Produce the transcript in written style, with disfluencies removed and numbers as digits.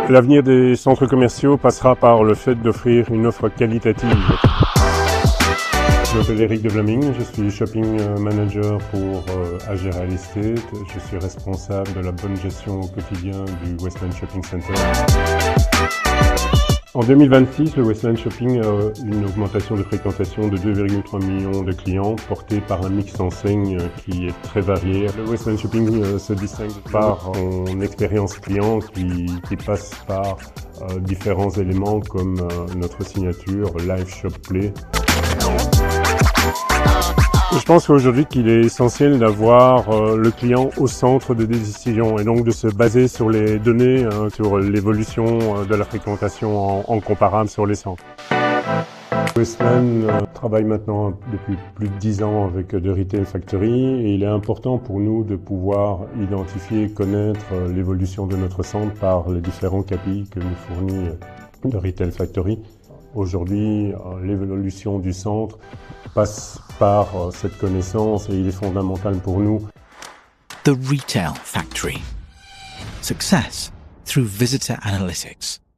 L'avenir des centres commerciaux passera par le fait d'offrir une offre qualitative. Je m'appelle Eric de Vlaming, je suis shopping manager pour AG Real Estate. Je suis responsable de la bonne gestion au quotidien du Westland Shopping Center. En 2026, le Westland Shopping a une augmentation de fréquentation de 2,3 millions de clients, porté par un mix d'enseignes qui est très varié. Le Westland Shopping se distingue par son expérience client qui passe par différents éléments comme notre signature Live Shop Play. Je pense qu'aujourd'hui qu'il est essentiel d'avoir le client au centre des décisions et donc de se baser sur les données, sur l'évolution de la fréquentation en comparable sur les centres. Westland travaille maintenant depuis plus de 10 ans avec The Retail Factory et il est important pour nous de pouvoir identifier et connaître l'évolution de notre centre par les différents KPI que nous fournit The Retail Factory. Aujourd'hui, l'évolution du centre passe par cette connaissance et il est fondamental pour nous. The Retail Factory. Success through visitor analytics.